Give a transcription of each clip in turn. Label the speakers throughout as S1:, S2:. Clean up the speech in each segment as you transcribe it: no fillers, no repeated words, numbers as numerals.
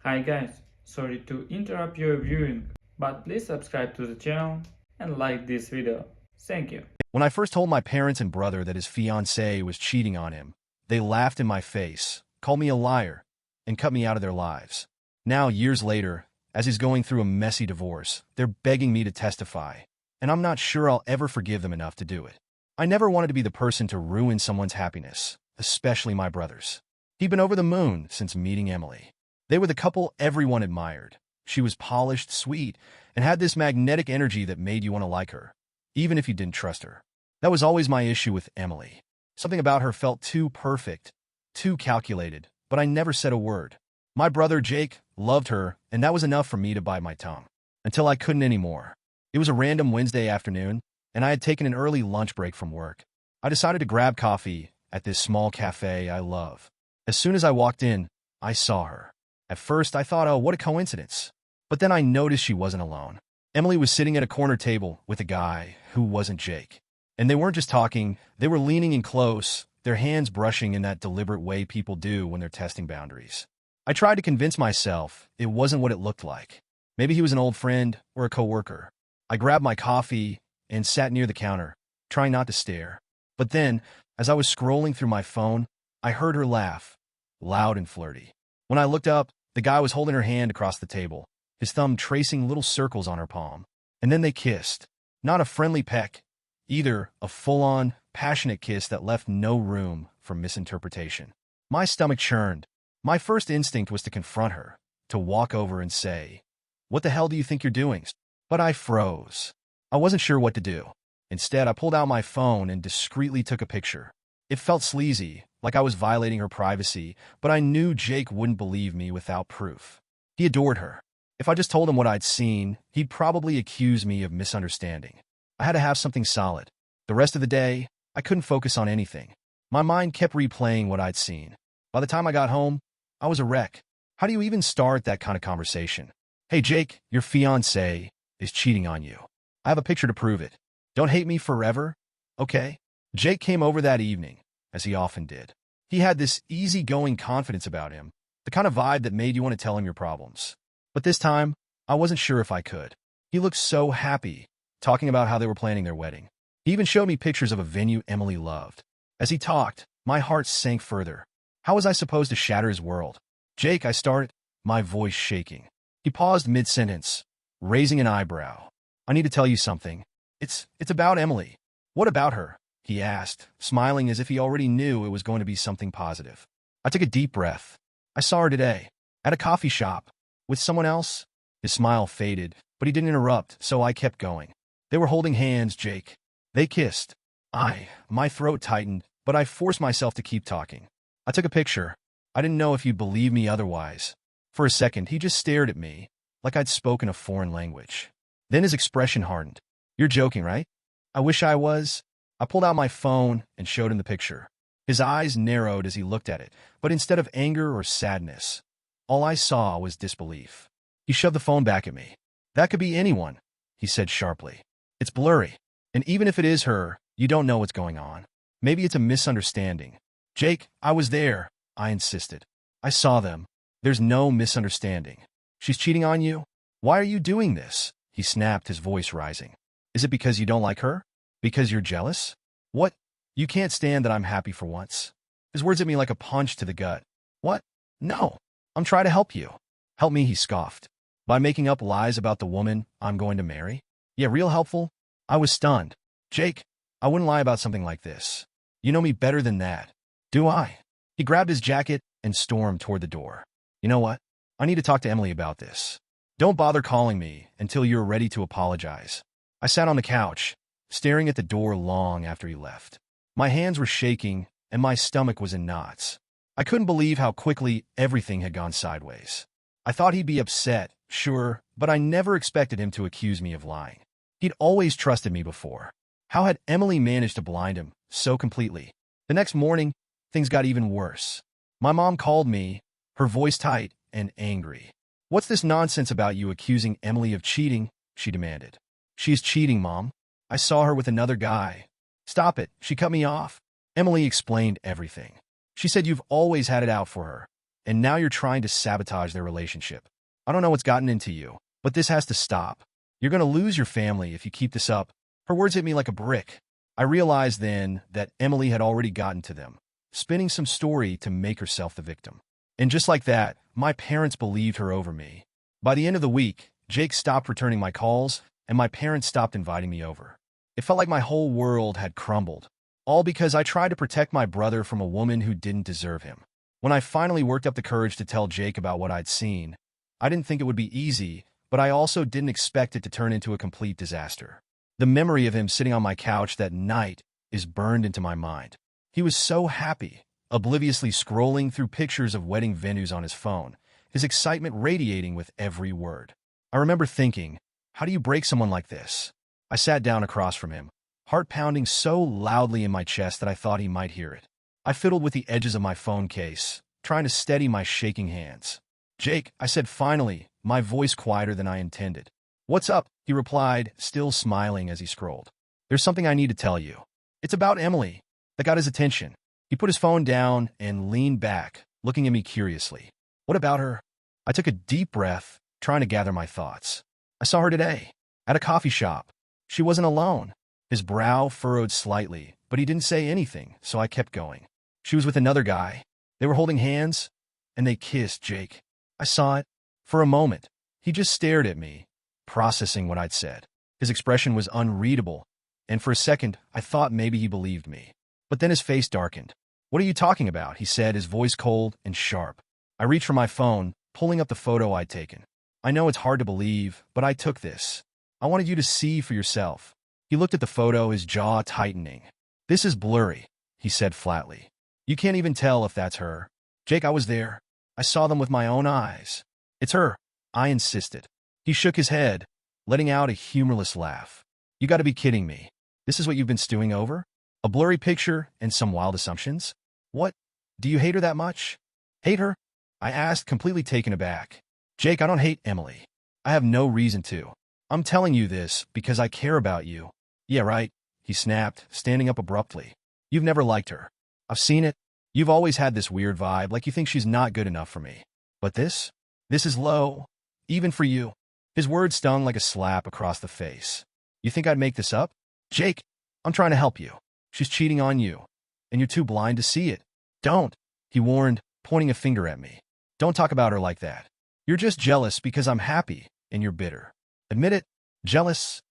S1: Hi guys, sorry to interrupt your viewing, but please subscribe to the channel and like this video. Thank you.
S2: When I first told my parents and brother that his fiancée was cheating on him, they laughed in my face, called me a liar, and cut me out of their lives. Now, years later, as he's going through a messy divorce, they're begging me to testify, and I'm not sure I'll ever forgive them enough to do it. I never wanted to be the person to ruin someone's happiness, especially my brother's. He'd been over the moon since meeting Emily. They were the couple everyone admired. She was polished, sweet, and had this magnetic energy that made you want to like her, even if you didn't trust her. That was always my issue with Emily. Something about her felt too perfect, too calculated, but I never said a word. My brother Jake loved her, and that was enough for me to bite my tongue. Until I couldn't anymore. It was a random Wednesday afternoon, and I had taken an early lunch break from work. I decided to grab coffee at this small cafe I love. As soon as I walked in, I saw her. At first, I thought, oh, what a coincidence. But then I noticed she wasn't alone. Emily was sitting at a corner table with a guy who wasn't Jake. And they weren't just talking, they were leaning in close, their hands brushing in that deliberate way people do when they're testing boundaries. I tried to convince myself it wasn't what it looked like. Maybe he was an old friend or a coworker. I grabbed my coffee and sat near the counter, trying not to stare. But then, as I was scrolling through my phone, I heard her laugh, loud and flirty. When I looked up, the guy was holding her hand across the table, his thumb tracing little circles on her palm. And then they kissed. Not a friendly peck, either a full-on, passionate kiss that left no room for misinterpretation. My stomach churned. My first instinct was to confront her, to walk over and say, "What the hell do you think you're doing?" But I froze. I wasn't sure what to do. Instead, I pulled out my phone and discreetly took a picture. It felt sleazy, like I was violating her privacy, but I knew Jake wouldn't believe me without proof. He adored her. If I just told him what I'd seen, he'd probably accuse me of misunderstanding. I had to have something solid. The rest of the day, I couldn't focus on anything. My mind kept replaying what I'd seen. By the time I got home, I was a wreck. How do you even start that kind of conversation? "Hey Jake, your fiancé is cheating on you. I have a picture to prove it. Don't hate me forever, okay?" Jake came over that evening, as he often did. He had this easygoing confidence about him, the kind of vibe that made you want to tell him your problems. But this time, I wasn't sure if I could. He looked so happy, talking about how they were planning their wedding. He even showed me pictures of a venue Emily loved. As he talked, my heart sank further. How was I supposed to shatter his world? "Jake," I started, my voice shaking. He paused mid-sentence, raising an eyebrow. "I need to tell you something. It's about Emily." "What about her?" he asked, smiling as if he already knew it was going to be something positive. I took a deep breath. "I saw her today, at a coffee shop, with someone else." His smile faded, but he didn't interrupt, so I kept going. "They were holding hands, Jake. They kissed." My throat tightened, but I forced myself to keep talking. "I took a picture. I didn't know if you'd believe me otherwise." For a second, he just stared at me, like I'd spoken a foreign language. Then his expression hardened. "You're joking, right?" "I wish I was." I pulled out my phone and showed him the picture. His eyes narrowed as he looked at it, but instead of anger or sadness, all I saw was disbelief. He shoved the phone back at me. "That could be anyone," he said sharply. "It's blurry. And even if it is her, you don't know what's going on. Maybe it's a misunderstanding." "Jake, I was there," I insisted. "I saw them. There's no misunderstanding. She's cheating on you? Why are you doing this?" He snapped, his voice rising. "Is it because you don't like her? Because you're jealous? What? You can't stand that I'm happy for once?" His words hit me like a punch to the gut. "What? No. I'm trying to help you." "Help me," he scoffed. "By making up lies about the woman I'm going to marry? Yeah, real helpful?" I was stunned. "Jake, I wouldn't lie about something like this. You know me better than that." "Do I?" He grabbed his jacket and stormed toward the door. "You know what? I need to talk to Emily about this. Don't bother calling me until you're ready to apologize." I sat on the couch, staring at the door long after he left. My hands were shaking, and my stomach was in knots. I couldn't believe how quickly everything had gone sideways. I thought he'd be upset, sure, but I never expected him to accuse me of lying. He'd always trusted me before. How had Emily managed to blind him so completely? The next morning, things got even worse. My mom called me, her voice tight and angry. "What's this nonsense about you accusing Emily of cheating?" she demanded. "She's cheating, Mom. I saw her with another guy." "Stop it. She cut me off." Emily explained everything. "She said you've always had it out for her. and now you're trying to sabotage their relationship. I don't know what's gotten into you, but this has to stop. You're going to lose your family if you keep this up." Her words hit me like a brick. I realized then that Emily had already gotten to them, spinning some story to make herself the victim. And just like that, my parents believed her over me. By the end of the week, Jake stopped returning my calls, and my parents stopped inviting me over. It felt like my whole world had crumbled, all because I tried to protect my brother from a woman who didn't deserve him. When I finally worked up the courage to tell Jake about what I'd seen, I didn't think it would be easy, but I also didn't expect it to turn into a complete disaster. The memory of him sitting on my couch that night is burned into my mind. He was so happy, obliviously scrolling through pictures of wedding venues on his phone, his excitement radiating with every word. I remember thinking, how do you break someone like this? I sat down across from him, heart pounding so loudly in my chest that I thought he might hear it. I fiddled with the edges of my phone case, trying to steady my shaking hands. "Jake," I said finally, my voice quieter than I intended. "What's up?" he replied, still smiling as he scrolled. "There's something I need to tell you. It's about Emily." That got his attention. He put his phone down and leaned back, looking at me curiously. "What about her?" I took a deep breath, trying to gather my thoughts. "I saw her today, at a coffee shop. She wasn't alone." His brow furrowed slightly, but he didn't say anything, so I kept going. "She was with another guy. They were holding hands, and they kissed, Jake. I saw it." For a moment, he just stared at me, processing what I'd said. His expression was unreadable, and for a second, I thought maybe he believed me. But then his face darkened. "What are you talking about?" he said, his voice cold and sharp. I reached for my phone, pulling up the photo I'd taken. "I know it's hard to believe, but I took this. I wanted you to see for yourself." He looked at the photo, his jaw tightening. "This is blurry," he said flatly. "You can't even tell if that's her." "Jake, I was there. I saw them with my own eyes." "It's her," I insisted. He shook his head, letting out a humorless laugh. "You gotta be kidding me. This is what you've been stewing over? A blurry picture and some wild assumptions? What? Do you hate her that much?" "Hate her?" I asked, completely taken aback. "Jake, I don't hate Emily. I have no reason to. I'm telling you this because I care about you." "Yeah, right," he snapped, standing up abruptly. "You've never liked her. I've seen it. You've always had this weird vibe, like you think she's not good enough for me. But this is low, even for you." His words stung like a slap across the face. "You think I'd make this up?" "Jake, I'm trying to help you. She's cheating on you, and you're too blind to see it." "Don't," he warned, pointing a finger at me. "Don't talk about her like that. You're just jealous because I'm happy, and you're bitter. Admit it. Jealous?"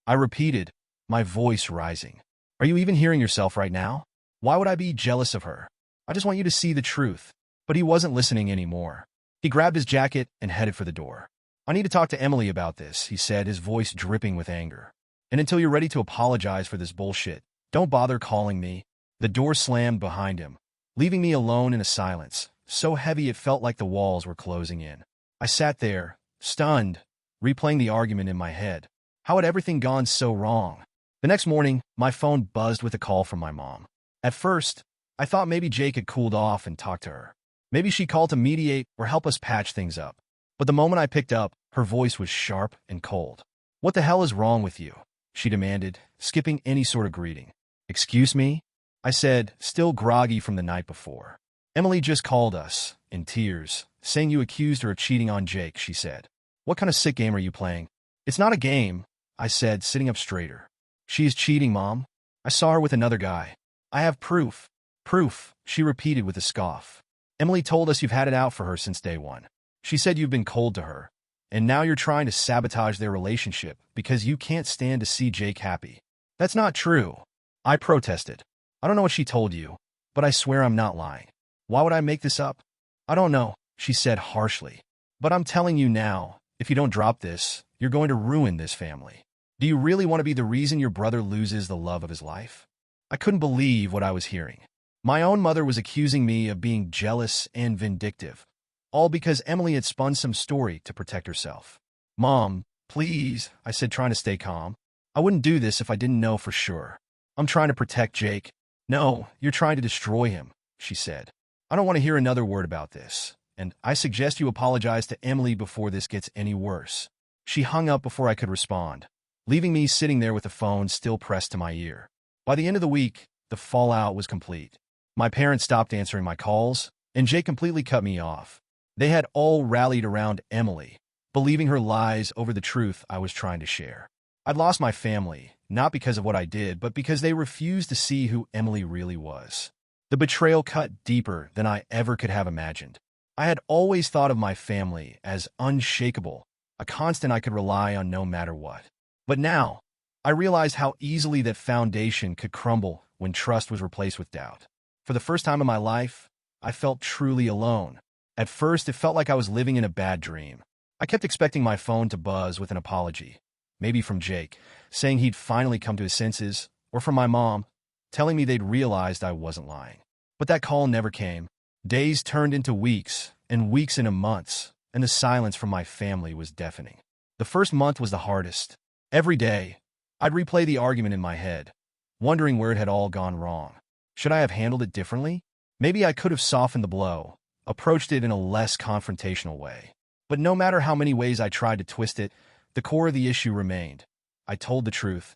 S2: I repeated, my voice rising. "Are you even hearing yourself right now? Why would I be jealous of her? I just want you to see the truth." But he wasn't listening anymore. He grabbed his jacket and headed for the door. "I need to talk to Emily about this," he said, his voice dripping with anger. "And until you're ready to apologize for this bullshit, don't bother calling me." The door slammed behind him, leaving me alone in a silence, so heavy it felt like the walls were closing in. I sat there, stunned, replaying the argument in my head. How had everything gone so wrong? The next morning, my phone buzzed with a call from my mom. At first, I thought maybe Jake had cooled off and talked to her. Maybe she called to mediate or help us patch things up. But the moment I picked up, her voice was sharp and cold. "What the hell is wrong with you?" she demanded, skipping any sort of greeting. "Excuse me?" I said, still groggy from the night before. "Emily just called us, in tears, saying you accused her of cheating on Jake," she said. "What kind of sick game are you playing?" "It's not a game," I said, sitting up straighter. "She is cheating, Mom. I saw her with another guy. I have proof." "Proof," she repeated with a scoff. "Emily told us you've had it out for her since day one. She said you've been cold to her, and now you're trying to sabotage their relationship because you can't stand to see Jake happy." "That's not true," I protested. "I don't know what she told you, but I swear I'm not lying. Why would I make this up?" "I don't know," she said harshly. "But I'm telling you now, if you don't drop this, you're going to ruin this family. Do you really want to be the reason your brother loses the love of his life?" I couldn't believe what I was hearing. My own mother was accusing me of being jealous and vindictive, all because Emily had spun some story to protect herself. "Mom, please," I said, trying to stay calm. "I wouldn't do this if I didn't know for sure. I'm trying to protect Jake." "No, you're trying to destroy him," she said. "I don't want to hear another word about this, and I suggest you apologize to Emily before this gets any worse." She hung up before I could respond, leaving me sitting there with the phone still pressed to my ear. By the end of the week, the fallout was complete. My parents stopped answering my calls, and Jake completely cut me off. They had all rallied around Emily, believing her lies over the truth I was trying to share. I'd lost my family, not because of what I did, but because they refused to see who Emily really was. The betrayal cut deeper than I ever could have imagined. I had always thought of my family as unshakable, a constant I could rely on no matter what. But now, I realized how easily that foundation could crumble when trust was replaced with doubt. For the first time in my life, I felt truly alone. At first, it felt like I was living in a bad dream. I kept expecting my phone to buzz with an apology, maybe from Jake, saying he'd finally come to his senses, or from my mom, telling me they'd realized I wasn't lying. But that call never came. Days turned into weeks, and weeks into months, and the silence from my family was deafening. The first month was the hardest. Every day, I'd replay the argument in my head, wondering where it had all gone wrong. Should I have handled it differently? Maybe I could have softened the blow, approached it in a less confrontational way. But no matter how many ways I tried to twist it, the core of the issue remained. I told the truth,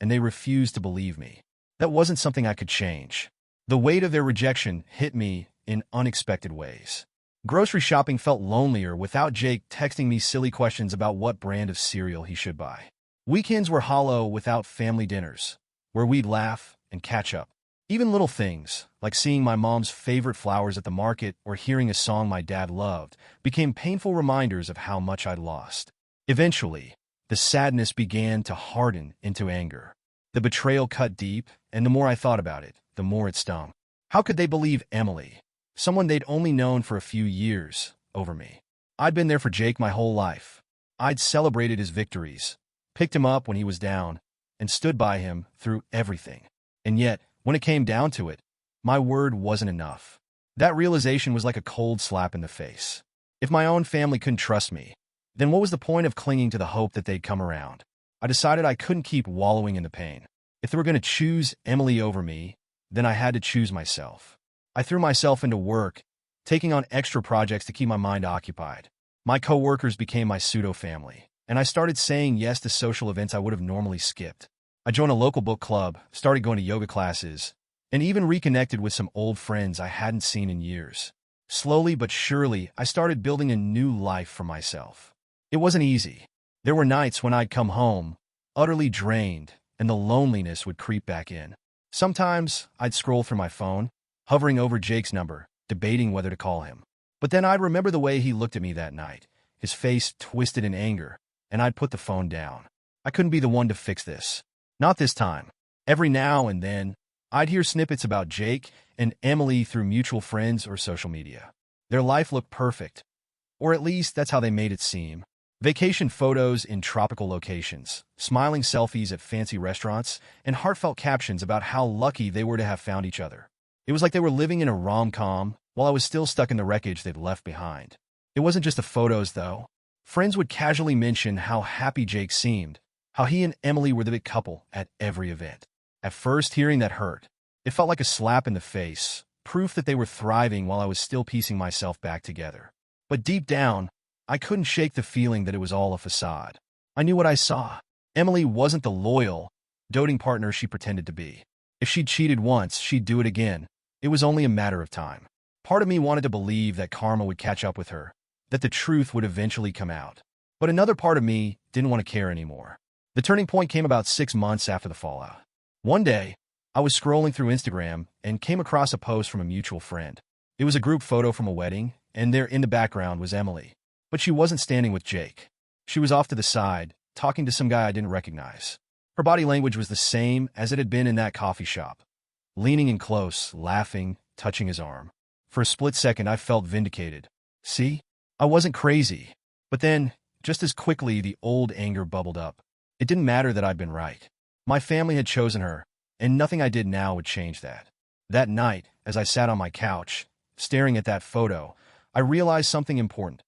S2: and they refused to believe me. That wasn't something I could change. The weight of their rejection hit me in unexpected ways. Grocery shopping felt lonelier without Jake texting me silly questions about what brand of cereal he should buy. Weekends were hollow without family dinners, where we'd laugh and catch up. Even little things, like seeing my mom's favorite flowers at the market or hearing a song my dad loved, became painful reminders of how much I'd lost. Eventually, the sadness began to harden into anger. The betrayal cut deep, and the more I thought about it, the more it stung. How could they believe Emily, someone they'd only known for a few years, over me? I'd been there for Jake my whole life. I'd celebrated his victories, picked him up when he was down, and stood by him through everything. And yet, when it came down to it, my word wasn't enough. That realization was like a cold slap in the face. If my own family couldn't trust me, then what was the point of clinging to the hope that they'd come around? I decided I couldn't keep wallowing in the pain. If they were going to choose Emily over me, then I had to choose myself. I threw myself into work, taking on extra projects to keep my mind occupied. My coworkers became my pseudo-family, and I started saying yes to social events I would have normally skipped. I joined a local book club, started going to yoga classes, and even reconnected with some old friends I hadn't seen in years. Slowly but surely, I started building a new life for myself. It wasn't easy. There were nights when I'd come home, utterly drained, and the loneliness would creep back in. Sometimes, I'd scroll through my phone, hovering over Jake's number, debating whether to call him. But then I'd remember the way he looked at me that night, his face twisted in anger, and I'd put the phone down. I couldn't be the one to fix this. Not this time. Every now and then, I'd hear snippets about Jake and Emily through mutual friends or social media. Their life looked perfect, or at least that's how they made it seem. Vacation photos in tropical locations, smiling selfies at fancy restaurants, and heartfelt captions about how lucky they were to have found each other. It was like they were living in a rom-com while I was still stuck in the wreckage they'd left behind. It wasn't just the photos, though. Friends would casually mention how happy Jake seemed, how he and Emily were the big couple at every event. At first, hearing that hurt. It felt like a slap in the face, proof that they were thriving while I was still piecing myself back together. But deep down, I couldn't shake the feeling that it was all a facade. I knew what I saw. Emily wasn't the loyal, doting partner she pretended to be. If she'd cheated once, she'd do it again. It was only a matter of time. Part of me wanted to believe that karma would catch up with her, that the truth would eventually come out. But another part of me didn't want to care anymore. The turning point came about 6 months after the fallout. One day, I was scrolling through Instagram and came across a post from a mutual friend. It was a group photo from a wedding, and there in the background was Emily. But she wasn't standing with Jake. She was off to the side, talking to some guy I didn't recognize. Her body language was the same as it had been in that coffee shop. Leaning in close, laughing, touching his arm. For a split second, I felt vindicated. See? I wasn't crazy. But then, just as quickly, the old anger bubbled up. It didn't matter that I'd been right. My family had chosen her, and nothing I did now would change that. That night, as I sat on my couch, staring at that photo, I realized something important.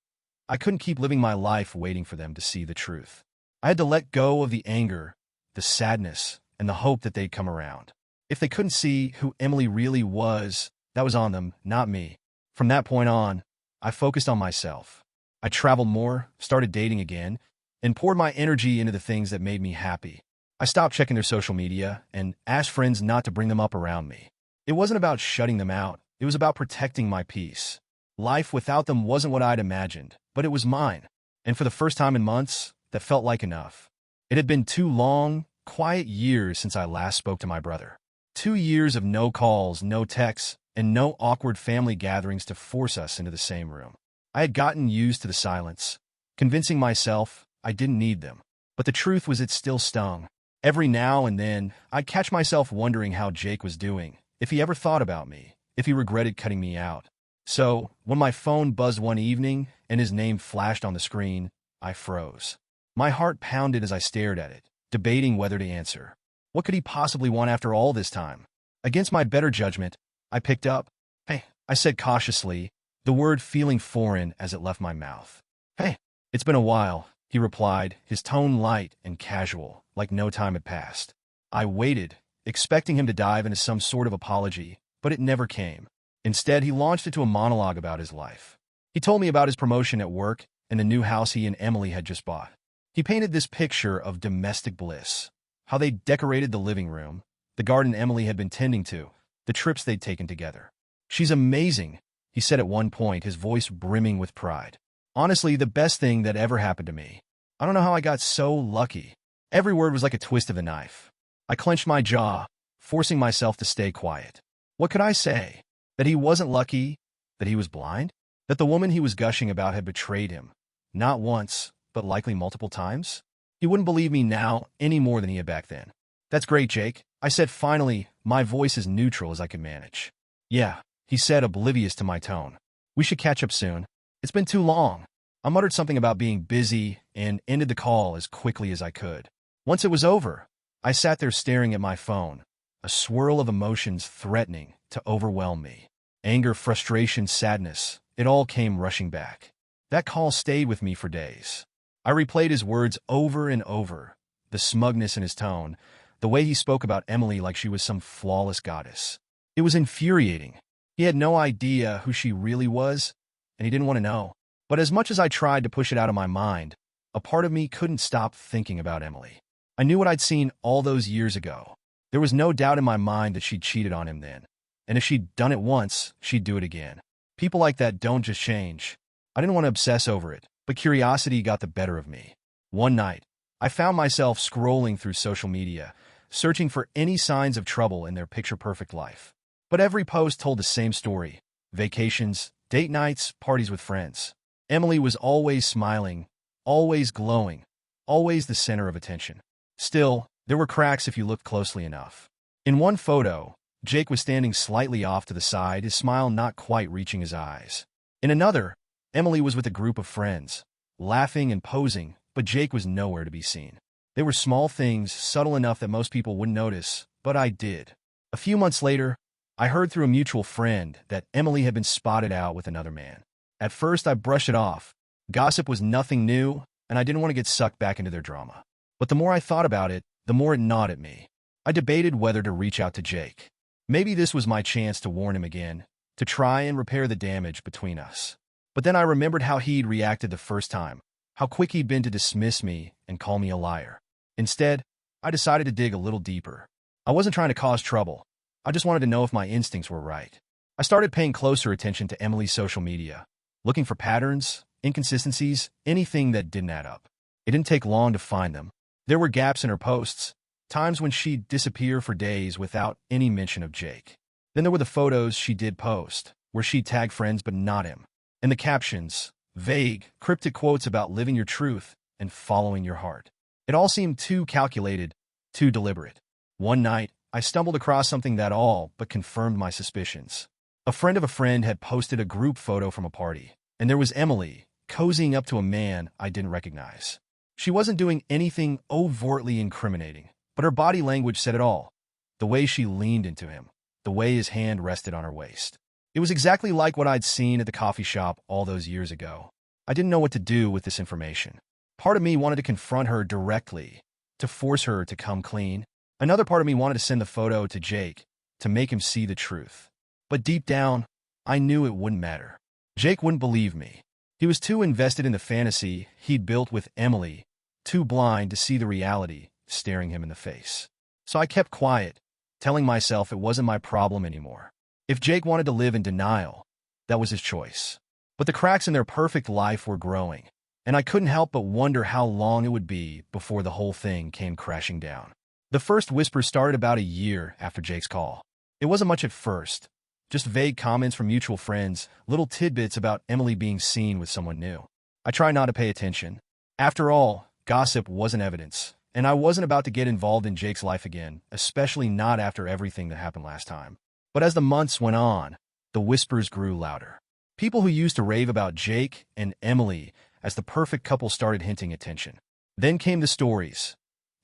S2: I couldn't keep living my life waiting for them to see the truth. I had to let go of the anger, the sadness, and the hope that they'd come around. If they couldn't see who Emily really was, that was on them, not me. From that point on, I focused on myself. I traveled more, started dating again, and poured my energy into the things that made me happy. I stopped checking their social media and asked friends not to bring them up around me. It wasn't about shutting them out. It was about protecting my peace. Life without them wasn't what I'd imagined, but it was mine. And for the first time in months, that felt like enough. It had been 2 long, quiet years since I last spoke to my brother. 2 years of no calls, no texts, and no awkward family gatherings to force us into the same room. I had gotten used to the silence, convincing myself I didn't need them. But the truth was it still stung. Every now and then, I'd catch myself wondering how Jake was doing, if he ever thought about me, if he regretted cutting me out. So, when my phone buzzed one evening and his name flashed on the screen, I froze. My heart pounded as I stared at it, debating whether to answer. What could he possibly want after all this time? Against my better judgment, I picked up. "Hey," I said cautiously, the word feeling foreign as it left my mouth. "Hey, it's been a while," he replied, his tone light and casual, like no time had passed. I waited, expecting him to dive into some sort of apology, but it never came. Instead, he launched into a monologue about his life. He told me about his promotion at work and the new house he and Emily had just bought. He painted this picture of domestic bliss, how they decorated the living room, the garden Emily had been tending to, the trips they'd taken together. "She's amazing," he said at one point, his voice brimming with pride. "Honestly, the best thing that ever happened to me. I don't know how I got so lucky." Every word was like a twist of a knife. I clenched my jaw, forcing myself to stay quiet. What could I say? That he wasn't lucky? That he was blind? That the woman he was gushing about had betrayed him? Not once, but likely multiple times? He wouldn't believe me now any more than he had back then. "That's great, Jake," I said finally, my voice as neutral as I could manage. "Yeah," he said, oblivious to my tone. "We should catch up soon. It's been too long." I muttered something about being busy and ended the call as quickly as I could. Once it was over, I sat there staring at my phone, a swirl of emotions threatening to overwhelm me. Anger, frustration, sadness, it all came rushing back. That call stayed with me for days. I replayed his words over and over, the smugness in his tone, the way he spoke about Emily like she was some flawless goddess. It was infuriating. He had no idea who she really was, and he didn't want to know. But as much as I tried to push it out of my mind, a part of me couldn't stop thinking about Emily. I knew what I'd seen all those years ago. There was no doubt in my mind that she'd cheated on him then. And if she'd done it once, she'd do it again. People like that don't just change. I didn't want to obsess over it, but curiosity got the better of me. One night, I found myself scrolling through social media, searching for any signs of trouble in their picture-perfect life. But every post told the same story. Vacations, date nights, parties with friends. Emily was always smiling, always glowing, always the center of attention. Still, there were cracks if you looked closely enough. In one photo, Jake was standing slightly off to the side, his smile not quite reaching his eyes. In another, Emily was with a group of friends, laughing and posing, but Jake was nowhere to be seen. They were small things, subtle enough that most people wouldn't notice, but I did. A few months later, I heard through a mutual friend that Emily had been spotted out with another man. At first, I brushed it off. Gossip was nothing new, and I didn't want to get sucked back into their drama. But the more I thought about it, the more it gnawed at me. I debated whether to reach out to Jake. Maybe this was my chance to warn him again, to try and repair the damage between us. But then I remembered how he'd reacted the first time, how quick he'd been to dismiss me and call me a liar. Instead, I decided to dig a little deeper. I wasn't trying to cause trouble. I just wanted to know if my instincts were right. I started paying closer attention to Emily's social media, looking for patterns, inconsistencies, anything that didn't add up. It didn't take long to find them. There were gaps in her posts, times when she'd disappear for days without any mention of Jake. Then there were the photos she did post, where she'd tag friends but not him. And the captions, vague, cryptic quotes about living your truth and following your heart. It all seemed too calculated, too deliberate. One night, I stumbled across something that all but confirmed my suspicions. A friend of a friend had posted a group photo from a party, and there was Emily, cozying up to a man I didn't recognize. She wasn't doing anything overtly incriminating, but her body language said it all. The way she leaned into him, the way his hand rested on her waist. It was exactly like what I'd seen at the coffee shop all those years ago. I didn't know what to do with this information. Part of me wanted to confront her directly, to force her to come clean. Another part of me wanted to send the photo to Jake, to make him see the truth. But deep down, I knew it wouldn't matter. Jake wouldn't believe me. He was too invested in the fantasy he'd built with Emily, too blind to see the reality staring him in the face. So I kept quiet, telling myself it wasn't my problem anymore. If Jake wanted to live in denial, that was his choice. But the cracks in their perfect life were growing, and I couldn't help but wonder how long it would be before the whole thing came crashing down. The first whisper started about a year after Jake's call. It wasn't much at first, just vague comments from mutual friends, little tidbits about Emily being seen with someone new. I tried not to pay attention. After all, gossip wasn't evidence, and I wasn't about to get involved in Jake's life again, especially not after everything that happened last time. But as the months went on, the whispers grew louder. People who used to rave about Jake and Emily as the perfect couple started hinting at tension. Then came the stories.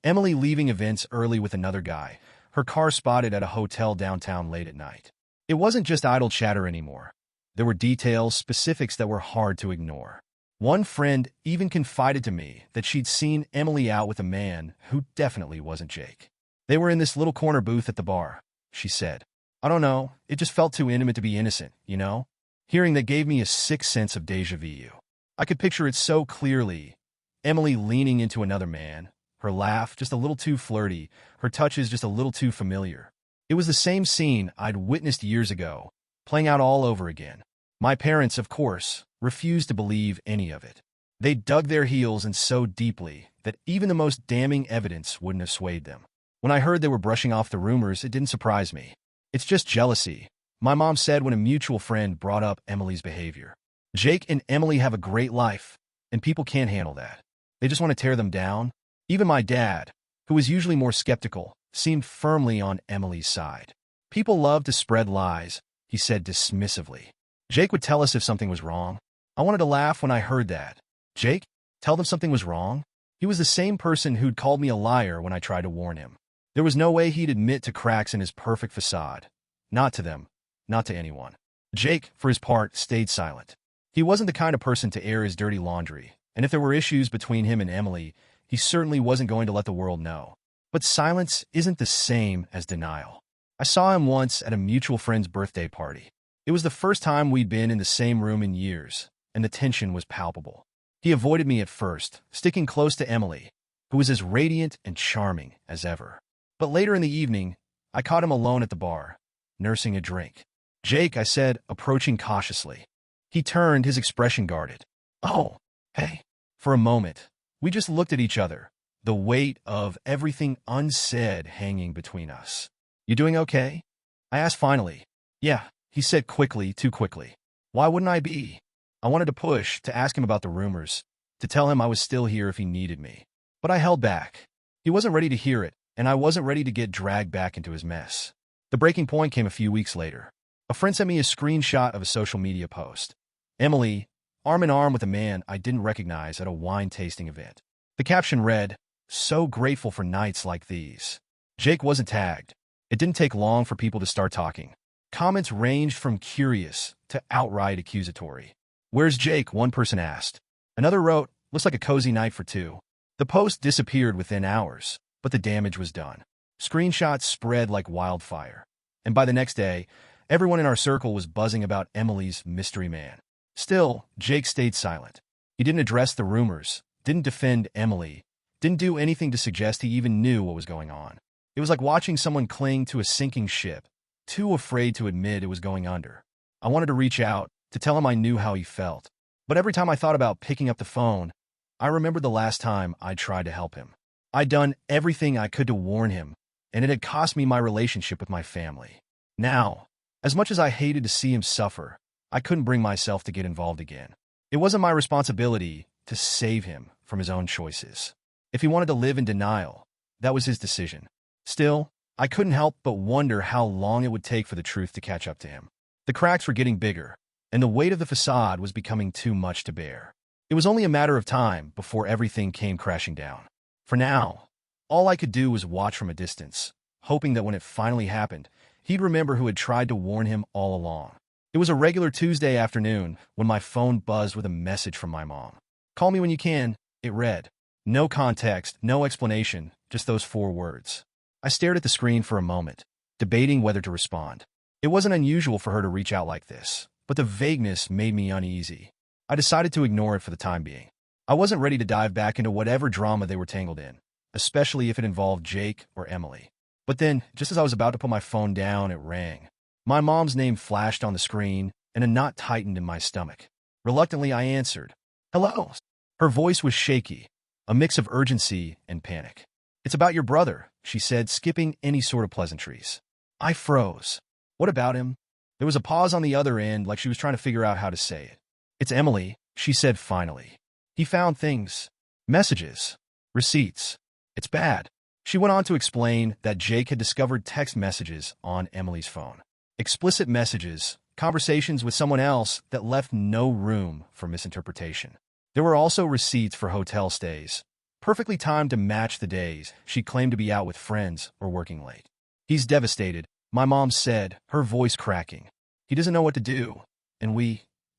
S2: Emily leaving events early with another guy, her car spotted at a hotel downtown late at night. It wasn't just idle chatter anymore. There were details, specifics that were hard to ignore. One friend even confided to me that she'd seen Emily out with a man who definitely wasn't Jake. They were in this little corner booth at the bar, she said. I don't know, it just felt too intimate to be innocent, you know? Hearing that gave me a sick sense of déjà vu. I could picture it so clearly. Emily leaning into another man, her laugh just a little too flirty, her touches just a little too familiar. It was the same scene I'd witnessed years ago, playing out all over again. My parents, of course, refused to believe any of it. They dug their heels in so deeply that even the most damning evidence wouldn't have swayed them. When I heard they were brushing off the rumors, it didn't surprise me. It's just jealousy, my mom said when a mutual friend brought up Emily's behavior. Jake and Emily have a great life, and people can't handle that. They just want to tear them down. Even my dad, who was usually more skeptical, seemed firmly on Emily's side. People love to spread lies, he said dismissively. Jake would tell us if something was wrong. I wanted to laugh when I heard that. Jake? Tell them something was wrong? He was the same person who'd called me a liar when I tried to warn him. There was no way he'd admit to cracks in his perfect facade. Not to them. Not to anyone. Jake, for his part, stayed silent. He wasn't the kind of person to air his dirty laundry, and if there were issues between him and Emily, he certainly wasn't going to let the world know. But silence isn't the same as denial. I saw him once at a mutual friend's birthday party. It was the first time we'd been in the same room in years, and the tension was palpable. He avoided me at first, sticking close to Emily, who was as radiant and charming as ever. But later in the evening, I caught him alone at the bar, nursing a drink. Jake, I said, approaching cautiously. He turned, his expression guarded. Oh, hey. For a moment, we just looked at each other, the weight of everything unsaid hanging between us. You doing okay? I asked finally. Yeah, he said quickly, too quickly. Why wouldn't I be? I wanted to push, to ask him about the rumors, to tell him I was still here if he needed me. But I held back. He wasn't ready to hear it, and I wasn't ready to get dragged back into his mess. The breaking point came a few weeks later. A friend sent me a screenshot of a social media post. Emily, arm in arm with a man I didn't recognize at a wine tasting event. The caption read, "So grateful for nights like these." Jake wasn't tagged. It didn't take long for people to start talking. Comments ranged from curious to outright accusatory. "Where's Jake?" one person asked. Another wrote, "Looks like a cozy night for two." The post disappeared within hours, but the damage was done. Screenshots spread like wildfire. And by the next day, everyone in our circle was buzzing about Emily's mystery man. Still, Jake stayed silent. He didn't address the rumors, didn't defend Emily, didn't do anything to suggest he even knew what was going on. It was like watching someone cling to a sinking ship, too afraid to admit it was going under. I wanted to reach out, to tell him I knew how he felt. But every time I thought about picking up the phone, I remembered the last time I tried to help him. I'd done everything I could to warn him, and it had cost me my relationship with my family. Now, as much as I hated to see him suffer, I couldn't bring myself to get involved again. It wasn't my responsibility to save him from his own choices. If he wanted to live in denial, that was his decision. Still, I couldn't help but wonder how long it would take for the truth to catch up to him. The cracks were getting bigger, and the weight of the facade was becoming too much to bear. It was only a matter of time before everything came crashing down. For now, all I could do was watch from a distance, hoping that when it finally happened, he'd remember who had tried to warn him all along. It was a regular Tuesday afternoon when my phone buzzed with a message from my mom. "Call me when you can," it read. No context, no explanation, just those 4 words. I stared at the screen for a moment, debating whether to respond. It wasn't unusual for her to reach out like this, but the vagueness made me uneasy. I decided to ignore it for the time being. I wasn't ready to dive back into whatever drama they were tangled in, especially if it involved Jake or Emily. But then, just as I was about to put my phone down, it rang. My mom's name flashed on the screen, and a knot tightened in my stomach. Reluctantly, I answered, "Hello." Her voice was shaky, a mix of urgency and panic. "It's about your brother," she said, skipping any sort of pleasantries. I froze. "What about him?" There was a pause on the other end, like she was trying to figure out how to say it. "It's Emily," she said finally. "He found things. Messages. Receipts. It's bad." She went on to explain that Jake had discovered text messages on Emily's phone. Explicit messages, conversations with someone else that left no room for misinterpretation. There were also receipts for hotel stays, perfectly timed to match the days she claimed to be out with friends or working late. "He's devastated," my mom said, her voice cracking. "He doesn't know what to do. And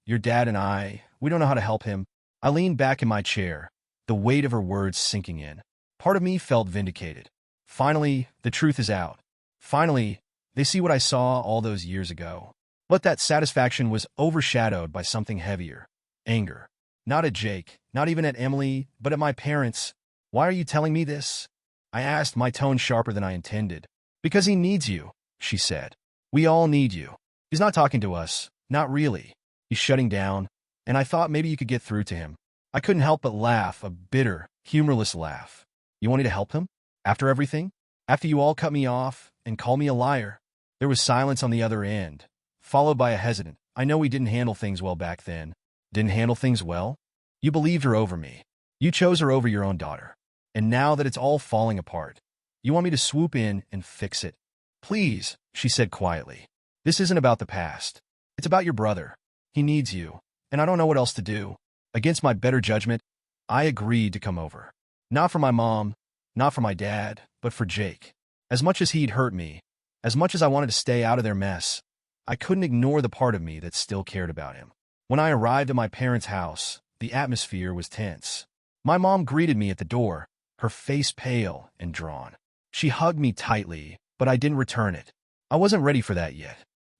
S2: your dad and we don't know how to help him." I leaned back in my chair, the weight of her words sinking in. Part of me felt vindicated. Finally, the truth is out. Finally, they see what I saw all those years ago. But that satisfaction was overshadowed by something heavier. Anger. Not at Jake, not even at Emily, but at my parents. "Why are you telling me this?" I asked, my tone sharper than I intended. "Because he needs you," she said. "We all need you. He's not talking to us. Not really. He's shutting down, and I thought maybe you could get through to him." I couldn't help but laugh, a bitter, humorless laugh. "You want me to help him? After everything? After you all cut me off and call me a liar?" There was silence on the other end, followed by a hesitant, "I know we didn't handle things well back then." "Didn't handle things well? You believed her over me. You chose her over your own daughter. And now that it's all falling apart, you want me to swoop in and fix it?" "Please," she said quietly. "This isn't about the past. It's about your brother. He needs you, and I don't know what else to do." Against my better judgment, I agreed to come over. Not for my mom, not for my dad, but for Jake. As much as he'd hurt me, as much as I wanted to stay out of their mess, I couldn't ignore the part of me that still cared about him. When I arrived at my parents' house, the atmosphere was tense. My mom greeted me at the door, her face pale and drawn. She hugged me tightly, but I didn't return it. I wasn't ready for that yet.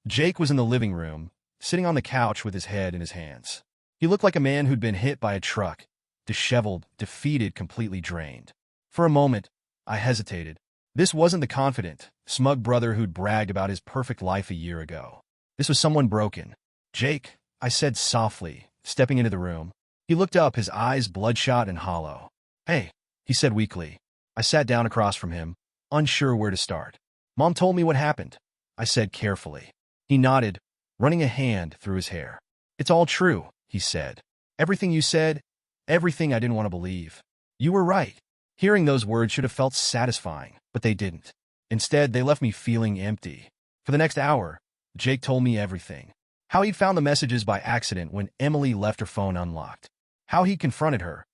S2: Jake was in the living room, sitting on the couch with his head in his hands. He looked like a man who'd been hit by a truck, disheveled, defeated, completely drained. For a moment, I hesitated. This wasn't the confident, smug brother who'd bragged about his perfect life a year ago. This was someone broken. "Jake," I said softly, stepping into the room. He looked up, his eyes bloodshot and hollow. "Hey," he said weakly. I sat down across from him, unsure where to start. "Mom told me what happened," I said carefully. He nodded, running a hand through his hair. "It's all true," he said. "Everything you said, everything I didn't want to believe. You were right." Hearing those words should have felt satisfying, but they didn't. Instead, they left me feeling empty. For the next hour, Jake told me everything. How he'd found the messages by accident when Emily left her phone unlocked. How he confronted her,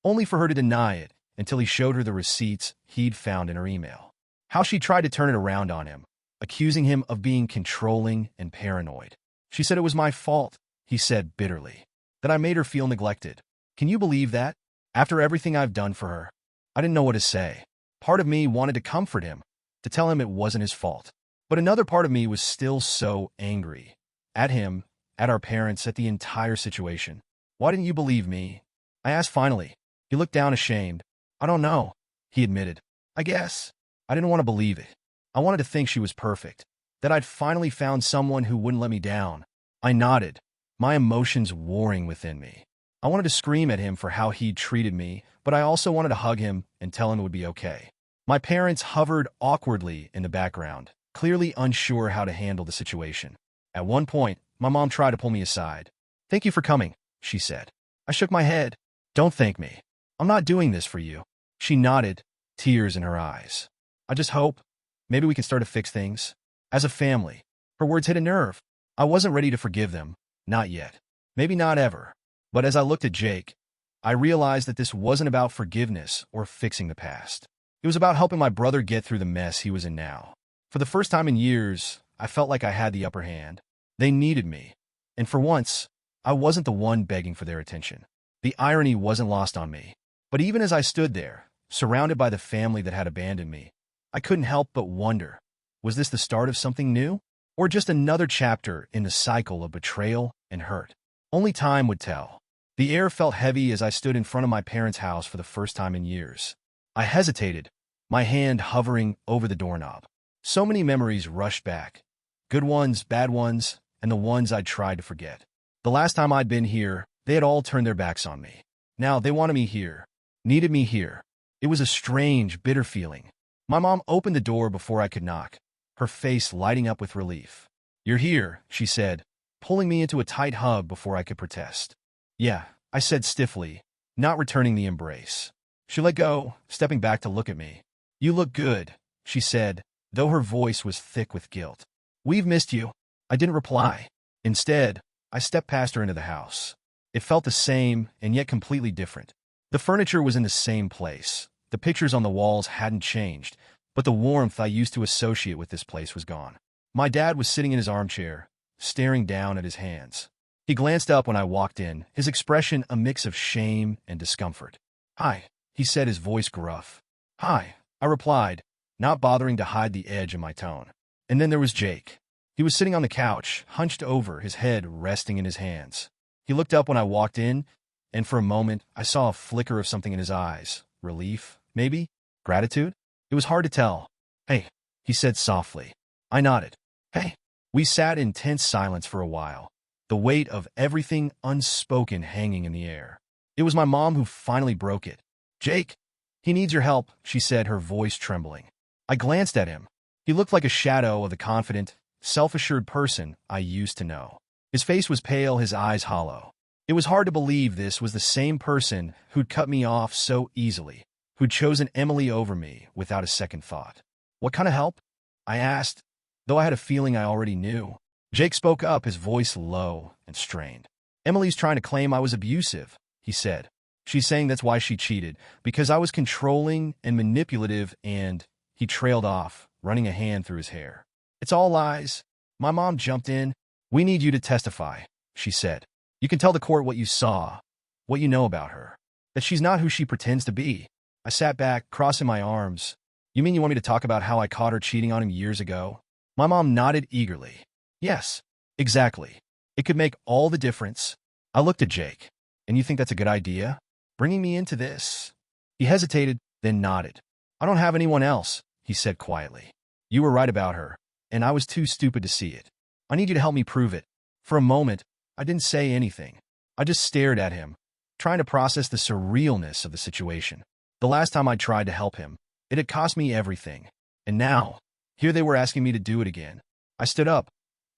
S2: only for her to deny it until he showed her the receipts he'd found in her email. How she tried to turn it around on him, accusing him of being controlling and paranoid. "She said it was my fault," he said bitterly. "That I made her feel neglected. Can you believe that? After everything I've done for her?" I didn't know what to say. Part of me wanted to comfort him, to tell him it wasn't his fault. But another part of me was still so angry. At him, at our parents, at the entire situation. "Why didn't you believe me?" I asked finally. He looked down ashamed. "I don't know," he admitted. "I guess. I didn't want to believe it. I wanted to think she was perfect. That I'd finally found someone who wouldn't let me down." I nodded, my emotions warring within me. I wanted to scream at him for how he'd treated me, but I also wanted to hug him and tell him it would be okay. My parents hovered awkwardly in the background, clearly unsure how to handle the situation. At one point, my mom tried to pull me aside. "Thank you for coming," she said. I shook my head. "Don't thank me. I'm not doing this for you." She nodded, tears in her eyes. "I just hope maybe we can start to fix things. As a family." Her words hit a nerve. I wasn't ready to forgive them. Not yet. Maybe not ever. But as I looked at Jake, I realized that this wasn't about forgiveness or fixing the past. It was about helping my brother get through the mess he was in now. For the first time in years, I felt like I had the upper hand. They needed me. And for once, I wasn't the one begging for their attention. The irony wasn't lost on me. But even as I stood there, surrounded by the family that had abandoned me, I couldn't help but wonder, was this the start of something new? Or just another chapter in the cycle of betrayal and hurt? Only time would tell. The air felt heavy as I stood in front of my parents' house for the first time in years. I hesitated, my hand hovering over the doorknob. So many memories rushed back. Good ones, bad ones, and the ones I'd tried to forget. The last time I'd been here, they had all turned their backs on me. Now they wanted me here, needed me here. It was a strange, bitter feeling. My mom opened the door before I could knock, her face lighting up with relief. "You're here," she said, pulling me into a tight hug before I could protest. "Yeah," I said stiffly, not returning the embrace. She let go, stepping back to look at me. "You look good," she said, though her voice was thick with guilt. "We've missed you." I didn't reply. Instead, I stepped past her into the house. It felt the same and yet completely different. The furniture was in the same place. The pictures on the walls hadn't changed, but the warmth I used to associate with this place was gone. My dad was sitting in his armchair, staring down at his hands. He glanced up when I walked in, his expression a mix of shame and discomfort. "Hi," he said, his voice gruff. "Hi," I replied, not bothering to hide the edge in my tone. And then there was Jake. He was sitting on the couch, hunched over, his head resting in his hands. He looked up when I walked in, and for a moment, I saw a flicker of something in his eyes. Relief, maybe? Gratitude? It was hard to tell. "Hey," he said softly. I nodded. "Hey." We sat in tense silence for a while, the weight of everything unspoken hanging in the air. It was my mom who finally broke it. "Jake, he needs your help," she said, her voice trembling. I glanced at him. He looked like a shadow of the confident, self-assured person I used to know. His face was pale, his eyes hollow. It was hard to believe this was the same person who'd cut me off so easily, who'd chosen Emily over me without a second thought. "What kind of help?" I asked, though I had a feeling I already knew. Jake spoke up, his voice low and strained. "Emily's trying to claim I was abusive," he said. "She's saying that's why she cheated, because I was controlling and manipulative and—" He trailed off, running a hand through his hair. "It's all lies." My mom jumped in. "We need you to testify," she said. "You can tell the court what you saw, what you know about her, that she's not who she pretends to be." I sat back, crossing my arms. "You mean you want me to talk about how I caught her cheating on him years ago?" My mom nodded eagerly. "Yes, exactly. It could make all the difference." I looked at Jake. "And you think that's a good idea? Bringing me into this?" He hesitated, then nodded. "I don't have anyone else," he said quietly. "You were right about her, and I was too stupid to see it. I need you to help me prove it." For a moment, I didn't say anything. I just stared at him, trying to process the surrealness of the situation. The last time I tried to help him, it had cost me everything. And now, here they were asking me to do it again. I stood up,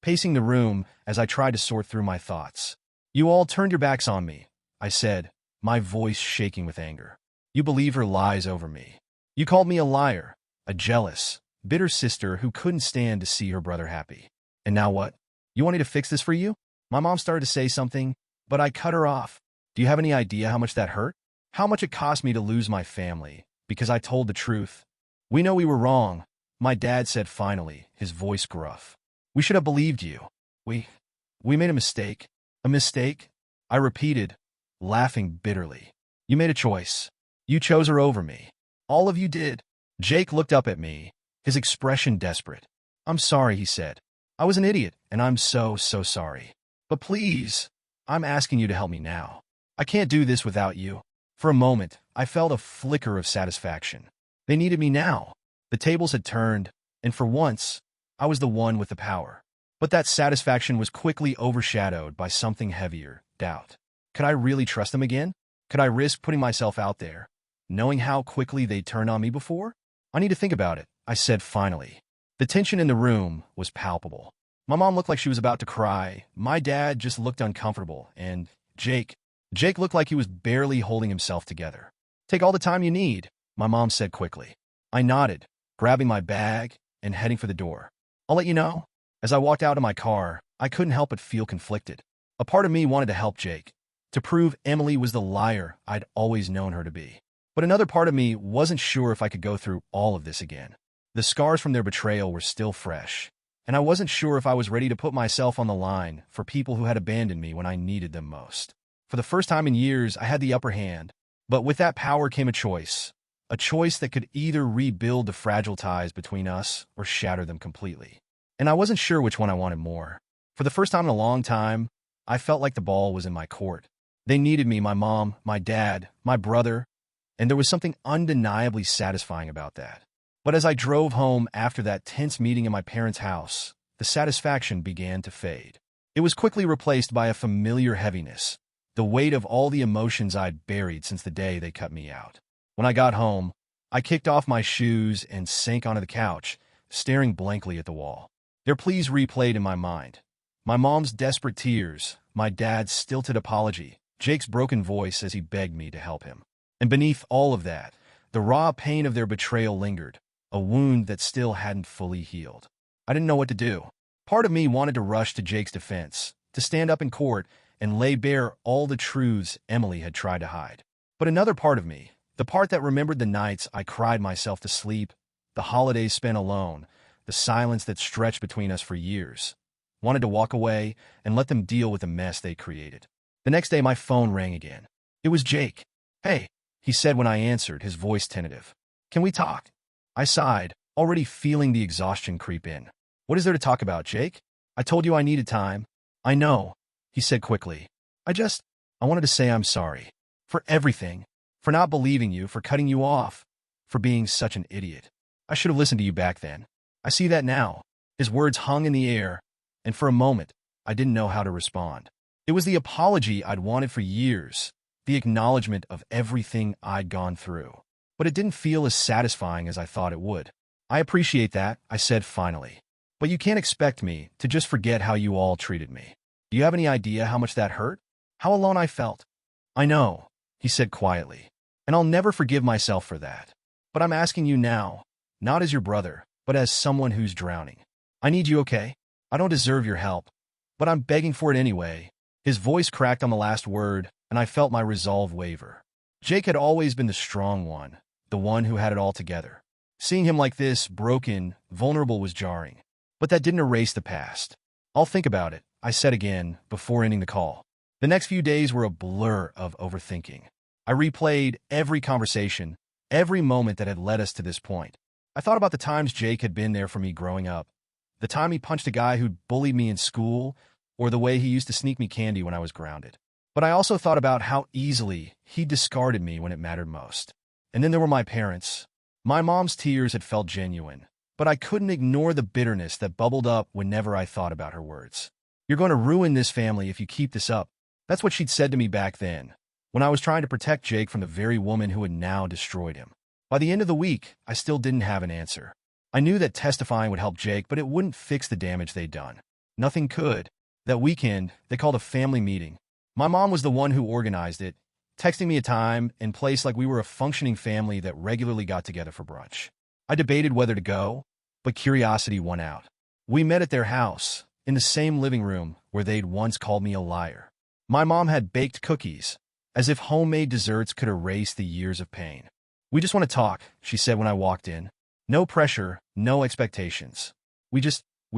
S2: pacing the room as I tried to sort through my thoughts. "You all turned your backs on me," I said, my voice shaking with anger. "You believe her lies over me. You called me a liar, a jealous, bitter sister who couldn't stand to see her brother happy. And now what? You want me to fix this for you?" My mom started to say something, but I cut her off. "Do you have any idea how much that hurt? How much it cost me to lose my family because I told the truth?" "We know we were wrong," my dad said finally, his voice gruff. "We should have believed you. We made a mistake." "A mistake?" I repeated, laughing bitterly. "You made a choice. You chose her over me. All of you did." Jake looked up at me, his expression desperate. "I'm sorry," he said. "I was an idiot, and I'm so sorry. But please, I'm asking you to help me now. I can't do this without you." For a moment, I felt a flicker of satisfaction. They needed me now. The tables had turned, and for once, I was the one with the power. But that satisfaction was quickly overshadowed by something heavier, doubt. Could I really trust them again? Could I risk putting myself out there, knowing how quickly they'd turned on me before? "I need to think about it," I said finally. The tension in the room was palpable. My mom looked like she was about to cry. My dad just looked uncomfortable, and Jake looked like he was barely holding himself together. "Take all the time you need," my mom said quickly. I nodded, grabbing my bag and heading for the door. "I'll let you know." As I walked out of my car, I couldn't help but feel conflicted. A part of me wanted to help Jake, to prove Emily was the liar I'd always known her to be. But another part of me wasn't sure if I could go through all of this again. The scars from their betrayal were still fresh, and I wasn't sure if I was ready to put myself on the line for people who had abandoned me when I needed them most. For the first time in years, I had the upper hand, but with that power came a choice that could either rebuild the fragile ties between us or shatter them completely. And I wasn't sure which one I wanted more. For the first time in a long time, I felt like the ball was in my court. They needed me, my mom, my dad, my brother, and there was something undeniably satisfying about that. But as I drove home after that tense meeting in my parents' house, the satisfaction began to fade. It was quickly replaced by a familiar heaviness, the weight of all the emotions I'd buried since the day they cut me out. When I got home, I kicked off my shoes and sank onto the couch, staring blankly at the wall. Their pleas replayed in my mind. My mom's desperate tears, my dad's stilted apology, Jake's broken voice as he begged me to help him. And beneath all of that, the raw pain of their betrayal lingered, a wound that still hadn't fully healed. I didn't know what to do. Part of me wanted to rush to Jake's defense, to stand up in court and lay bare all the truths Emily had tried to hide. But another part of me, the part that remembered the nights I cried myself to sleep, the holidays spent alone, the silence that stretched between us for years, wanted to walk away and let them deal with the mess they created. The next day, my phone rang again. It was Jake. "Hey," he said when I answered, his voice tentative. "Can we talk?" I sighed, already feeling the exhaustion creep in. "What is there to talk about, Jake? I told you I needed time." "I know," he said quickly. I wanted to say I'm sorry. For everything. For not believing you, for cutting you off, for being such an idiot. I should have listened to you back then. I see that now." His words hung in the air, and for a moment, I didn't know how to respond. It was the apology I'd wanted for years, the acknowledgement of everything I'd gone through. But it didn't feel as satisfying as I thought it would. "I appreciate that," I said finally. "But you can't expect me to just forget how you all treated me. Do you have any idea how much that hurt? How alone I felt?" "I know," he said quietly, "and I'll never forgive myself for that. But I'm asking you now, not as your brother, but as someone who's drowning. I need you, okay? I don't deserve your help, but I'm begging for it anyway." His voice cracked on the last word, and I felt my resolve waver. Jake had always been the strong one, the one who had it all together. Seeing him like this, broken, vulnerable, was jarring. But that didn't erase the past. "I'll think about it," I said again, before ending the call. The next few days were a blur of overthinking. I replayed every conversation, every moment that had led us to this point. I thought about the times Jake had been there for me growing up, the time he punched a guy who'd bullied me in school, or the way he used to sneak me candy when I was grounded. But I also thought about how easily he discarded me when it mattered most. And then there were my parents. My mom's tears had felt genuine, but I couldn't ignore the bitterness that bubbled up whenever I thought about her words. "You're going to ruin this family if you keep this up." That's what she'd said to me back then, when I was trying to protect Jake from the very woman who had now destroyed him. By the end of the week, I still didn't have an answer. I knew that testifying would help Jake, but it wouldn't fix the damage they'd done. Nothing could. That weekend, they called a family meeting. My mom was the one who organized it, texting me a time and place like we were a functioning family that regularly got together for brunch. I debated whether to go, but curiosity won out. We met at their house, in the same living room where they'd once called me a liar. My mom had baked cookies, as if homemade desserts could erase the years of pain. "We just want to talk," she said when I walked in. "No pressure, no expectations. We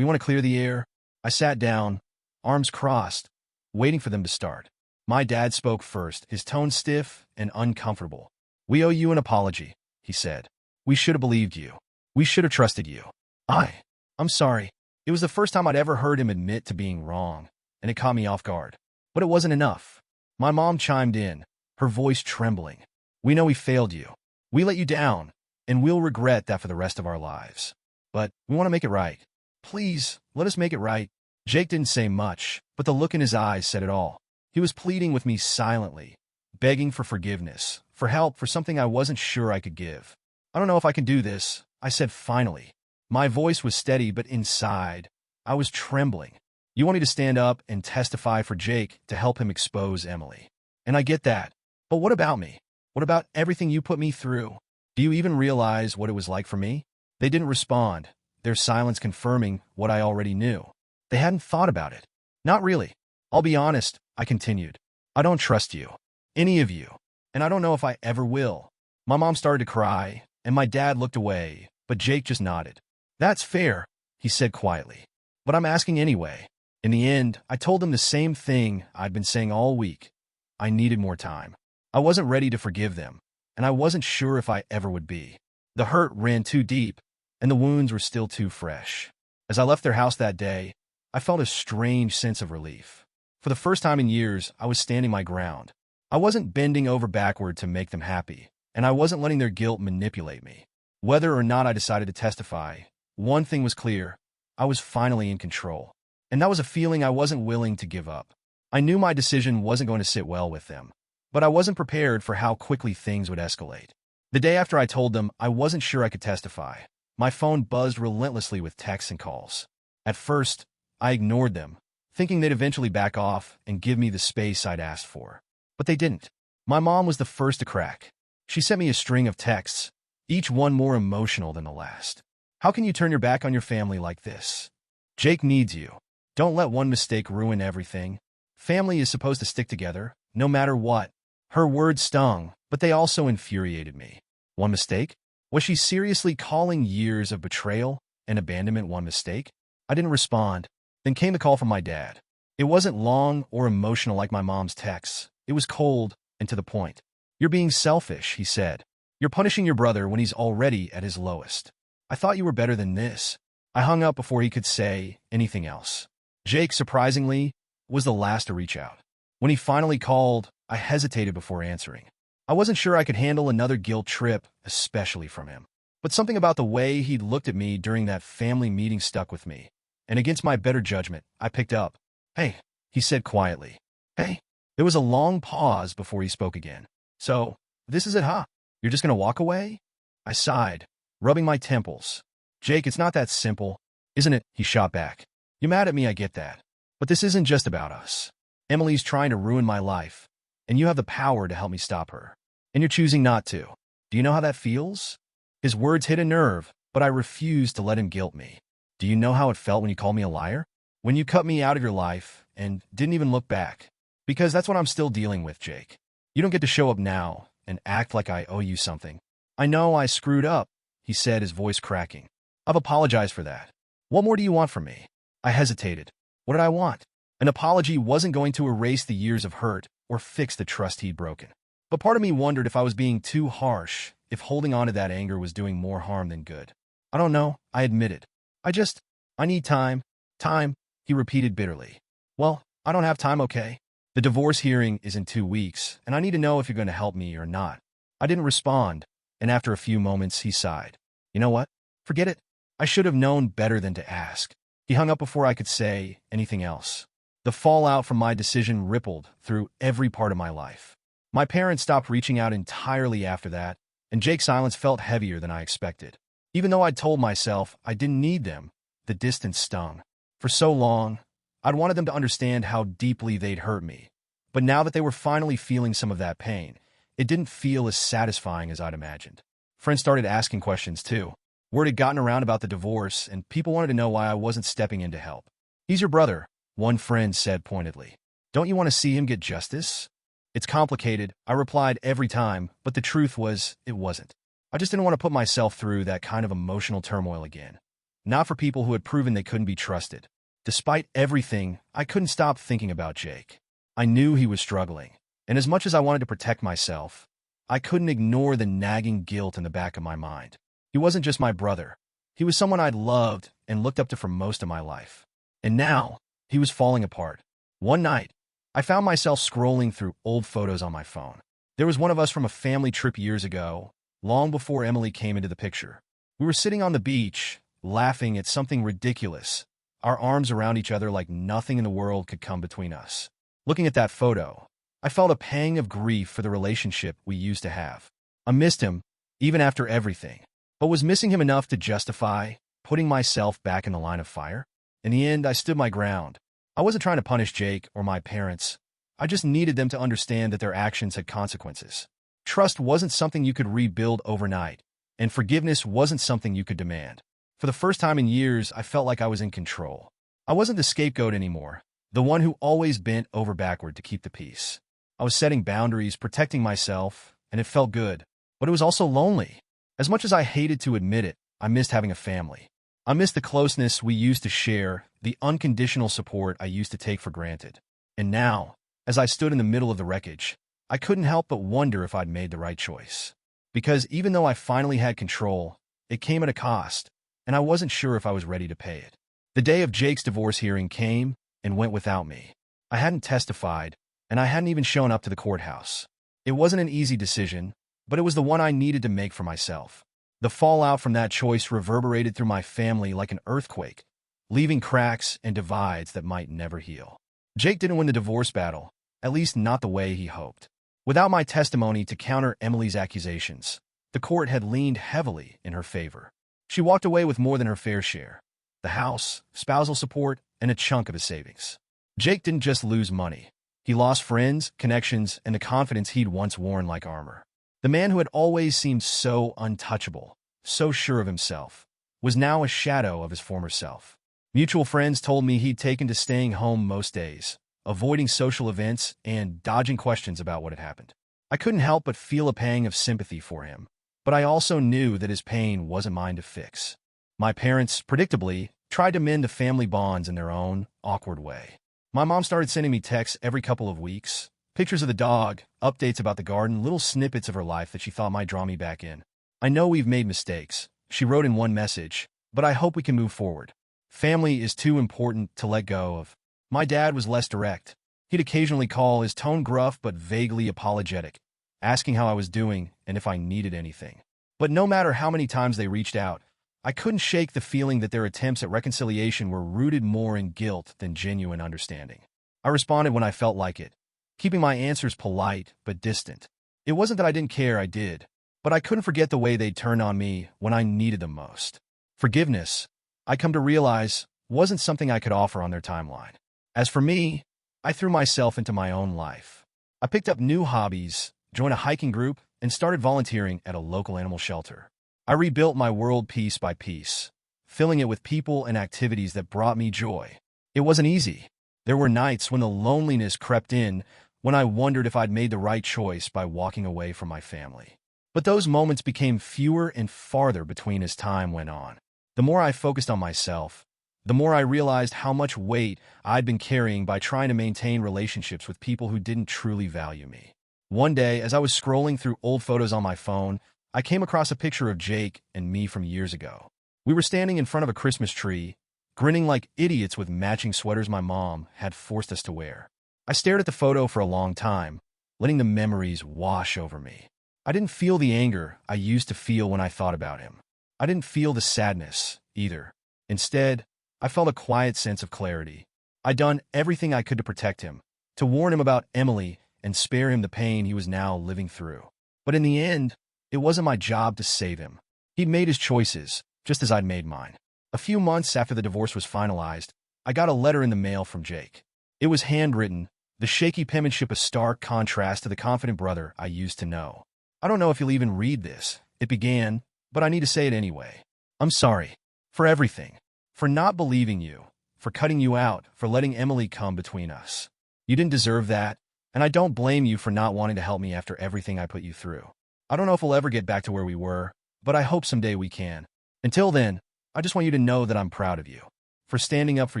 S2: want to clear the air." I sat down, arms crossed, waiting for them to start. My dad spoke first, his tone stiff and uncomfortable. "We owe you an apology," he said. "We should have believed you. We should have trusted you." I'm sorry. It was the first time I'd ever heard him admit to being wrong, and it caught me off guard. But it wasn't enough. My mom chimed in, her voice trembling. "We know we failed you. We let you down, and we'll regret that for the rest of our lives. But we want to make it right. Please, let us make it right." Jake didn't say much, but the look in his eyes said it all. He was pleading with me silently, begging for forgiveness, for help, for something I wasn't sure I could give. "I don't know if I can do this," I said finally. My voice was steady, but inside, I was trembling. "You want me to stand up and testify for Jake to help him expose Emily. And I get that. But what about me? What about everything you put me through? Do you even realize what it was like for me?" They didn't respond, their silence confirming what I already knew. They hadn't thought about it. "Not really. I'll be honest," I continued. "I don't trust you. Any of you. And I don't know if I ever will." My mom started to cry, and my dad looked away, but Jake just nodded. "That's fair," he said quietly. "But I'm asking anyway." In the end, I told them the same thing I'd been saying all week. I needed more time. I wasn't ready to forgive them, and I wasn't sure if I ever would be. The hurt ran too deep, and the wounds were still too fresh. As I left their house that day, I felt a strange sense of relief. For the first time in years, I was standing my ground. I wasn't bending over backward to make them happy, and I wasn't letting their guilt manipulate me. Whether or not I decided to testify, one thing was clear: I was finally in control. And that was a feeling I wasn't willing to give up. I knew my decision wasn't going to sit well with them, but I wasn't prepared for how quickly things would escalate. The day after I told them I wasn't sure I could testify, my phone buzzed relentlessly with texts and calls. At first, I ignored them, thinking they'd eventually back off and give me the space I'd asked for. But they didn't. My mom was the first to crack. She sent me a string of texts, each one more emotional than the last. How can you turn your back on your family like this? Jake needs you. Don't let one mistake ruin everything. Family is supposed to stick together, no matter what. Her words stung, but they also infuriated me. One mistake? Was she seriously calling years of betrayal and abandonment one mistake? I didn't respond. Then came the call from my dad. It wasn't long or emotional like my mom's texts. It was cold and to the point. You're being selfish, he said. You're punishing your brother when he's already at his lowest. I thought you were better than this. I hung up before he could say anything else. Jake, surprisingly, was the last to reach out. When he finally called, I hesitated before answering. I wasn't sure I could handle another guilt trip, especially from him. But something about the way he'd looked at me during that family meeting stuck with me. And against my better judgment, I picked up. Hey, he said quietly. Hey. There was a long pause before he spoke again. So, this is it, huh? You're just gonna walk away? I sighed, rubbing my temples. Jake, it's not that simple, isn't it? He shot back. You're mad at me, I get that. But this isn't just about us. Emily's trying to ruin my life, and you have the power to help me stop her. And you're choosing not to. Do you know how that feels? His words hit a nerve, but I refused to let him guilt me. Do you know how it felt when you called me a liar? When you cut me out of your life and didn't even look back? Because that's what I'm still dealing with, Jake. You don't get to show up now and act like I owe you something. I know I screwed up, he said, his voice cracking. I've apologized for that. What more do you want from me? I hesitated. What did I want? An apology wasn't going to erase the years of hurt or fix the trust he'd broken. But part of me wondered if I was being too harsh, if holding on to that anger was doing more harm than good. I don't know, I admitted. I need time. Time, he repeated bitterly. Well, I don't have time, okay? The divorce hearing is in 2 weeks, and I need to know if you're going to help me or not. I didn't respond, and after a few moments, he sighed. You know what? Forget it. I should have known better than to ask. He hung up before I could say anything else. The fallout from my decision rippled through every part of my life. My parents stopped reaching out entirely after that, and Jake's silence felt heavier than I expected. Even though I'd told myself I didn't need them, the distance stung. For so long, I'd wanted them to understand how deeply they'd hurt me. But now that they were finally feeling some of that pain, it didn't feel as satisfying as I'd imagined. Friends started asking questions too. Word had gotten around about the divorce, and people wanted to know why I wasn't stepping in to help. He's your brother, one friend said pointedly. Don't you want to see him get justice? It's complicated, I replied every time, but the truth was, it wasn't. I just didn't want to put myself through that kind of emotional turmoil again. Not for people who had proven they couldn't be trusted. Despite everything, I couldn't stop thinking about Jake. I knew he was struggling, and as much as I wanted to protect myself, I couldn't ignore the nagging guilt in the back of my mind. He wasn't just my brother. He was someone I'd loved and looked up to for most of my life. And now, he was falling apart. One night, I found myself scrolling through old photos on my phone. There was one of us from a family trip years ago, long before Emily came into the picture. We were sitting on the beach, laughing at something ridiculous, our arms around each other like nothing in the world could come between us. Looking at that photo, I felt a pang of grief for the relationship we used to have. I missed him, even after everything, but was missing him enough to justify putting myself back in the line of fire? In the end, I stood my ground. I wasn't trying to punish Jake or my parents. I just needed them to understand that their actions had consequences. Trust wasn't something you could rebuild overnight, and forgiveness wasn't something you could demand. For the first time in years, I felt like I was in control. I wasn't the scapegoat anymore, the one who always bent over backward to keep the peace. I was setting boundaries, protecting myself, and it felt good. But it was also lonely. As much as I hated to admit it, I missed having a family. I missed the closeness we used to share, the unconditional support I used to take for granted. And now, as I stood in the middle of the wreckage, I couldn't help but wonder if I'd made the right choice. Because even though I finally had control, it came at a cost, and I wasn't sure if I was ready to pay it. The day of Jake's divorce hearing came and went without me. I hadn't testified, and I hadn't even shown up to the courthouse. It wasn't an easy decision, but it was the one I needed to make for myself. The fallout from that choice reverberated through my family like an earthquake, leaving cracks and divides that might never heal. Jake didn't win the divorce battle, at least not the way he hoped. Without my testimony to counter Emily's accusations, the court had leaned heavily in her favor. She walked away with more than her fair share: the house, spousal support, and a chunk of his savings. Jake didn't just lose money. He lost friends, connections, and the confidence he'd once worn like armor. The man who had always seemed so untouchable, so sure of himself, was now a shadow of his former self. Mutual friends told me he'd taken to staying home most days, avoiding social events, and dodging questions about what had happened. I couldn't help but feel a pang of sympathy for him, but I also knew that his pain wasn't mine to fix. My parents, predictably, tried to mend the family bonds in their own awkward way. My mom started sending me texts every couple of weeks, pictures of the dog, updates about the garden, little snippets of her life that she thought might draw me back in. "I know we've made mistakes," she wrote in one message, "but I hope we can move forward. Family is too important to let go of." My dad was less direct. He'd occasionally call, his tone gruff but vaguely apologetic, asking how I was doing and if I needed anything. But no matter how many times they reached out, I couldn't shake the feeling that their attempts at reconciliation were rooted more in guilt than genuine understanding. I responded when I felt like it, keeping my answers polite but distant. It wasn't that I didn't care, I did, but I couldn't forget the way they'd turn on me when I needed them most. Forgiveness, I come to realize, wasn't something I could offer on their timeline. As for me, I threw myself into my own life. I picked up new hobbies, joined a hiking group, and started volunteering at a local animal shelter. I rebuilt my world piece by piece, filling it with people and activities that brought me joy. It wasn't easy. There were nights when the loneliness crept in, when I wondered if I'd made the right choice by walking away from my family. But those moments became fewer and farther between as time went on. The more I focused on myself, the more I realized how much weight I'd been carrying by trying to maintain relationships with people who didn't truly value me. One day, as I was scrolling through old photos on my phone, I came across a picture of Jake and me from years ago. We were standing in front of a Christmas tree, grinning like idiots with matching sweaters my mom had forced us to wear. I stared at the photo for a long time, letting the memories wash over me. I didn't feel the anger I used to feel when I thought about him. I didn't feel the sadness, either. Instead, I felt a quiet sense of clarity. I'd done everything I could to protect him, to warn him about Emily and spare him the pain he was now living through. But in the end, it wasn't my job to save him. He'd made his choices, just as I'd made mine. A few months after the divorce was finalized, I got a letter in the mail from Jake. It was handwritten, the shaky penmanship a stark contrast to the confident brother I used to know. "I don't know if you'll even read this," it began, "but I need to say it anyway. I'm sorry. For everything. For not believing you. For cutting you out. For letting Emily come between us. You didn't deserve that, and I don't blame you for not wanting to help me after everything I put you through. I don't know if we'll ever get back to where we were, but I hope someday we can. Until then, I just want you to know that I'm proud of you. For standing up for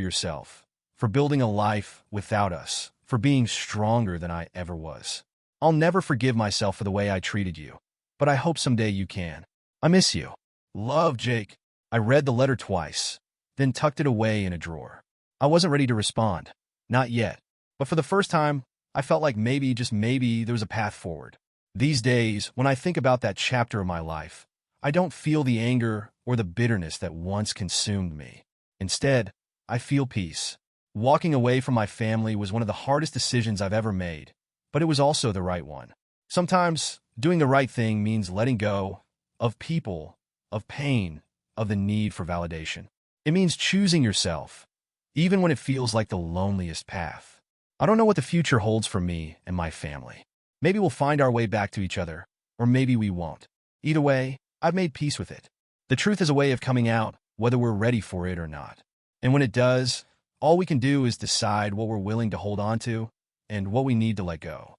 S2: yourself. For building a life without us. For being stronger than I ever was. I'll never forgive myself for the way I treated you, but I hope someday you can. I miss you. Love, Jake." I read the letter twice, then tucked it away in a drawer. I wasn't ready to respond. Not yet. But for the first time, I felt like maybe, just maybe, there was a path forward. These days, when I think about that chapter of my life, I don't feel the anger or the bitterness that once consumed me. Instead, I feel peace. Walking away from my family was one of the hardest decisions I've ever made, but it was also the right one. Sometimes, doing the right thing means letting go of people, of pain, of the need for validation. It means choosing yourself, even when it feels like the loneliest path. I don't know what the future holds for me and my family. Maybe we'll find our way back to each other, or maybe we won't. Either way, I've made peace with it. The truth is a way of coming out, whether we're ready for it or not. And when it does, all we can do is decide what we're willing to hold on to and what we need to let go.